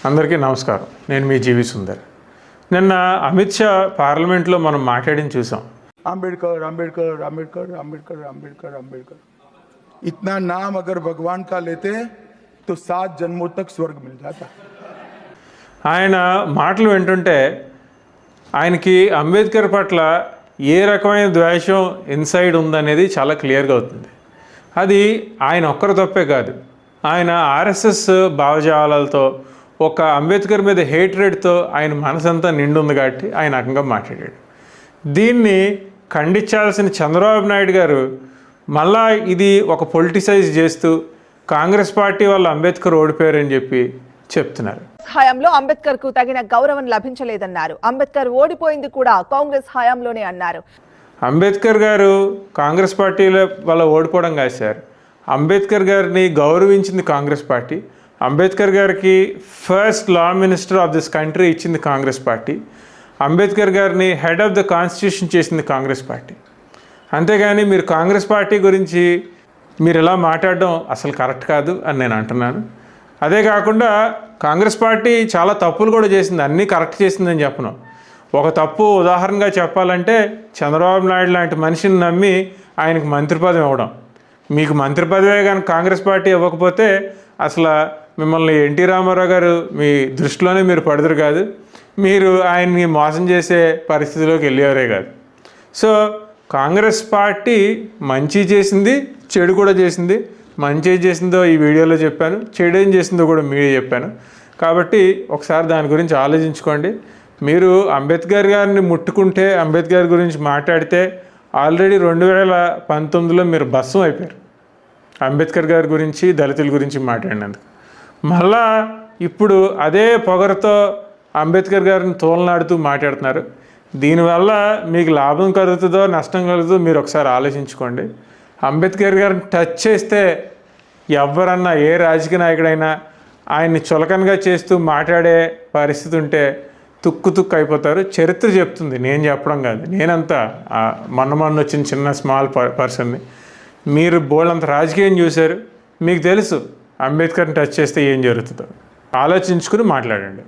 అందరికీ నమస్కారం. నేను మీ జీవి సుందర్. నిన్న అమిత్ షా పార్లమెంట్లో మనం మాట్లాడిన చూసాం. आम्बेडकर आम्बेडकर आम्बेडकर आम्बेडकर आम्बेडकर आम्बेडकर इतना नाम अगर भगवान का लेते तो 7 जन्मों तक स्वर्ग मिल जाता. ఆయన మాటలు వింటుంటే ఆయనకి అంబేద్కర్ పట్ల ఏ రకమైన ద్వేషం ఇన్సైడ్ ఉందనేది చాలా క్లియర్గా అవుతుంది. అది ఆయన ఒక్కరి తప్పే కాదు. ఆయన ఆర్ఎస్ఎస్ భావజాలాలతో ఒక అంబేద్కర్ మీద హేట్రెడ్తో ఆయన మనసంతా నిండుంది కాబట్టి ఆయన రకంగా మాట్లాడాడు. దీన్ని ఖండించాల్సిన చంద్రబాబు నాయుడు గారు మళ్ళా ఇది ఒక పొలిటిసైజ్ చేస్తూ కాంగ్రెస్ పార్టీ వాళ్ళు అంబేద్కర్ ఓడిపోయారని చెప్పి చెప్తున్నారు. హయాంలో అంబేద్కర్ కు తగిన గౌరవం లభించలేదన్నారు. అంబేద్కర్ ఓడిపోయింది కూడా కాంగ్రెస్ హయాంలోనే అన్నారు. అంబేద్కర్ గారు కాంగ్రెస్ పార్టీలో వాళ్ళ ఓడిపోవడం కాదు సార్. అంబేద్కర్ గారిని గౌరవించింది కాంగ్రెస్ పార్టీ. అంబేద్కర్ గారికి first law minister of this country ఇచ్చింది కాంగ్రెస్ పార్టీ. అంబేద్కర్ గారిని హెడ్ ఆఫ్ ద కాన్స్టిట్యూషన్ చేసింది కాంగ్రెస్ పార్టీ. అంతేగాని మీరు కాంగ్రెస్ పార్టీ గురించి మీరు ఇలా మాట్లాడడం అసలు కరెక్ట్ కాదు అని నేను అంటున్నాను. అదే కాకుండా కాంగ్రెస్ పార్టీ చాలా తప్పులు కూడా చేసింది, అన్నీ కరెక్ట్ చేసిందని చెప్పను. ఒక తప్పు ఉదాహరణగా చెప్పాలంటే చంద్రబాబు నాయుడు లాంటి మనిషిని నమ్మి ఆయనకు మంత్రి పదవి ఇవ్వడం. మీకు మంత్రి పదవే కానీ కాంగ్రెస్ పార్టీ ఇవ్వకపోతే అసలు మిమ్మల్ని ఎన్టీ రామారావు గారు మీ దృష్టిలోనే మీరు పడదురు కాదు, మీరు ఆయన్ని మోసం చేసే పరిస్థితిలోకి వెళ్ళేవారే కాదు. సో కాంగ్రెస్ పార్టీ మంచి చేసింది, చెడు కూడా చేసింది. మంచి ఏం చేసిందో ఈ వీడియోలో చెప్పాను, చెడు ఏం చేసిందో కూడా మీడియా చెప్పాను. కాబట్టి ఒకసారి దాని గురించి ఆలోచించుకోండి. మీరు అంబేద్కర్ గారిని ముట్టుకుంటే, అంబేద్కర్ గురించి మాట్లాడితే ఆల్రెడీ 2019లో మీరు భస్మం అయిపోయారు. అంబేద్కర్ గారి గురించి, దళితుల గురించి మాట్లాడినందుకు మళ్ళా ఇప్పుడు అదే పొగరతో అంబేద్కర్ గారిని తోలనాడుతూ మాట్లాడుతున్నారు. దీనివల్ల మీకు లాభం కలుగుతుందో నష్టం కలుగుతుందో మీరు ఒకసారి ఆలోచించుకోండి. అంబేద్కర్ గారిని టచ్ చేస్తే ఎవరన్నా, ఏ రాజకీయ నాయకుడైనా ఆయన్ని చులకనగా చేస్తూ మాట్లాడే పరిస్థితి ఉంటే తుక్కు అయిపోతారు. చరిత్ర చెప్తుంది, నేను చెప్పడం కాదు. నేనంతా మొన్న వచ్చిన చిన్న స్మాల్ పర్సన్ని. మీరు బోళ్ళంత రాజకీయం చూశారు, మీకు తెలుసు అంబేద్కర్ని టచ్ చేస్తే ఏం జరుగుతుందో. ఆలోచించుకుని మాట్లాడండి.